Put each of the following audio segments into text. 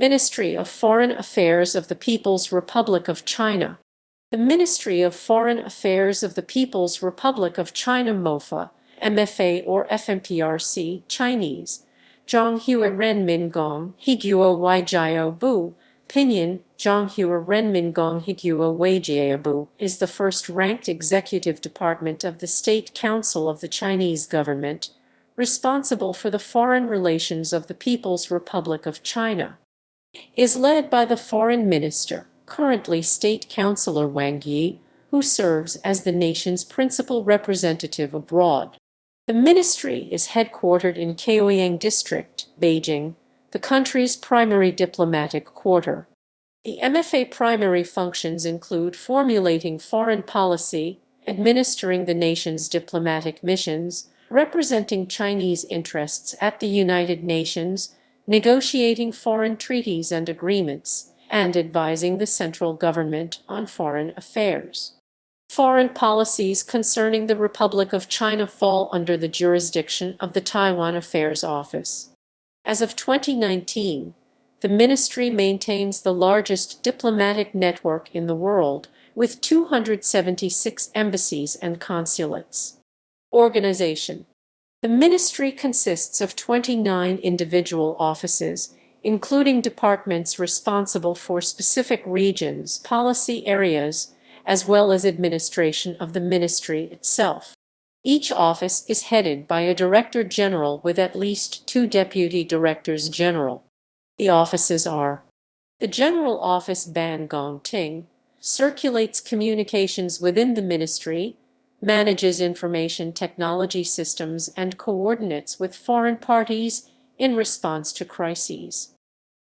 Ministry of Foreign Affairs of the People's Republic of China. The Ministry of Foreign Affairs of the People's Republic of China MOFA, MFA or FMPRC, Chinese, Zhōnghuá Rénmín Gònghéguó Wàijiāobù, pinyin, Zhōnghuá Rénmín Gònghéguó Wàijiāobù, is the first-ranked executive department of the State Council of the Chinese government, responsible for the foreign relations of the People's Republic of China. Is led by the Foreign Minister, currently State Councilor Wang Yi, who serves as the nation's principal representative abroad. The ministry is headquartered in Chaoyang District, Beijing, the country's primary diplomatic quarter. The MFA primary functions include formulating foreign policy, administering the nation's diplomatic missions, representing Chinese interests at the United Nations, negotiating foreign treaties and agreements, and advising the central government on foreign affairs. Foreign policies concerning the Republic of China fall under the jurisdiction of the Taiwan Affairs Office. As of 2019, the ministry maintains the largest diplomatic network in the world, with 276 embassies and consulates. Organization. The ministry consists of 29 individual offices, including departments responsible for specific regions, policy areas, as well as administration of the ministry itself. Each office is headed by a Director General with at least 2 Deputy Directors General. The offices are: the General Office Ban Gong Ting circulates communications within the ministry, manages information technology systems and coordinates with foreign parties in response to crises.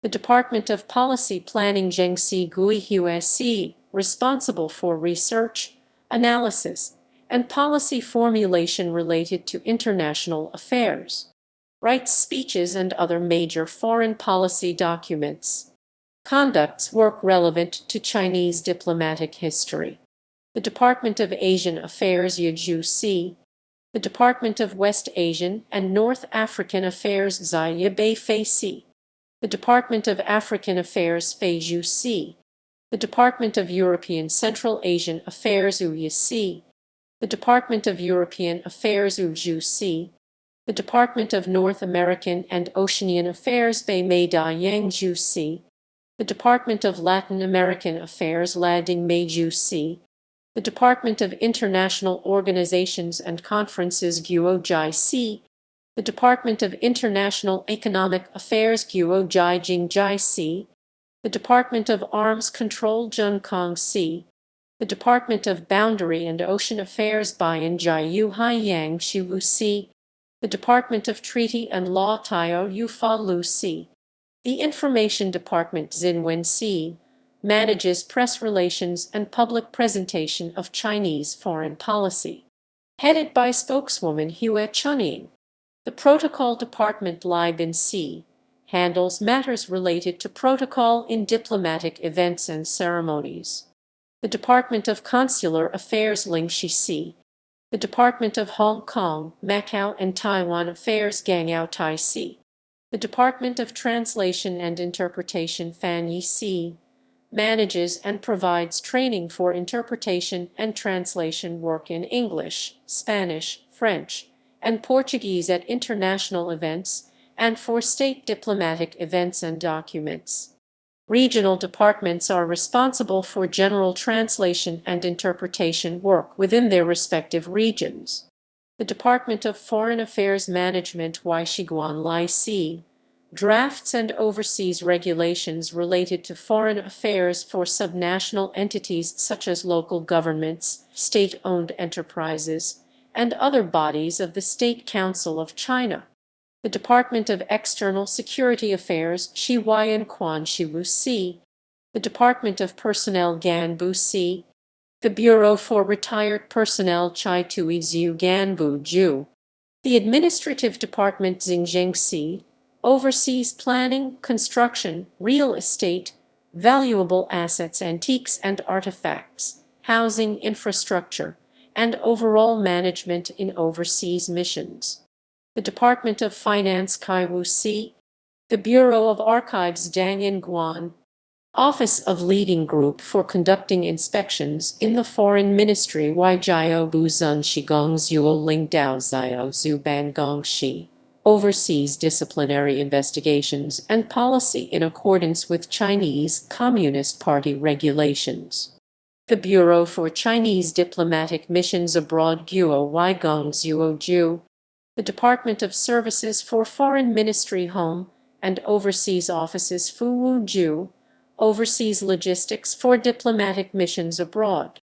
The Department of Policy Planning Zhengxi Guihuasi, responsible for research, analysis, and policy formulation related to international affairs. Writes speeches and other major foreign policy documents. Conducts work relevant to Chinese diplomatic history. The Department of Asian Affairs Yizhusi, the Department of West Asian and North African Affairs Zayabei, the Department of African Affairs Feijusi, the Department of European Central Asian Affairs Uyasi, the Department of European Affairs Ujusi, the Department of North American and Oceanian Affairs Beimei-da-Yangjusi, the Department of Latin American Affairs Lading-Meijusi, the Department of International Organizations and Conferences Guo-Jai-Si, the Department of International Economic Affairs Guo-Jai-Jing-Jai-Si, the Department of Arms Control Zhengkong-Si, the Department of Boundary and Ocean Affairs Bayan-Jai-Yu-Haiyang-Shiwu-Si, the Department of Treaty and Law Taiyou-Yu-Fa-Lu-Si. The Information Department Xinwen-Si manages press relations and public presentation of Chinese foreign policy. Headed by spokeswoman Hue Chunying. The Protocol Department Lai Bin-Si handles matters related to protocol in diplomatic events and ceremonies. The Department of Consular Affairs Lingxi-Si, the Department of Hong Kong, Macau and Taiwan Affairs Gangyao Tai-Si, the Department of Translation and Interpretation Fan Yi-Si manages and provides training for interpretation and translation work in English, Spanish, French, and Portuguese at international events and for state diplomatic events and documents. Regional departments are responsible for general translation and interpretation work within their respective regions. The Department of Foreign Affairs Management Waishiguan Lai-Si drafts and oversees regulations related to foreign affairs for subnational entities such as local governments, state-owned enterprises, and other bodies of the State Council of China. The Department of External Security Affairs Shihuayan Quan Shiwu-Si, the Department of Personnel Ganbu-Si, the Bureau for Retired Personnel Chai Tui-Ziu Ganbu-Ju. The Administrative Department Xinjiang-Si oversees planning, construction, real estate, valuable assets, antiques and artifacts, housing infrastructure, and overall management in overseas missions. The Department of Finance Kaiwu-Si, The Bureau of Archives Danyan Guan, Office of Leading Group for conducting inspections in the Foreign Ministry Wàijiāobù Zun Shigong Zuo Ling Dao Zio Zhu Ban Gong Shi, oversees disciplinary investigations and policy in accordance with Chinese Communist Party regulations. The Bureau for Chinese Diplomatic Missions Abroad Guo Weigong Zuo Ju, the Department of Services for Foreign Ministry Home and Overseas Offices Fu Wu Ju, oversees logistics for diplomatic missions abroad.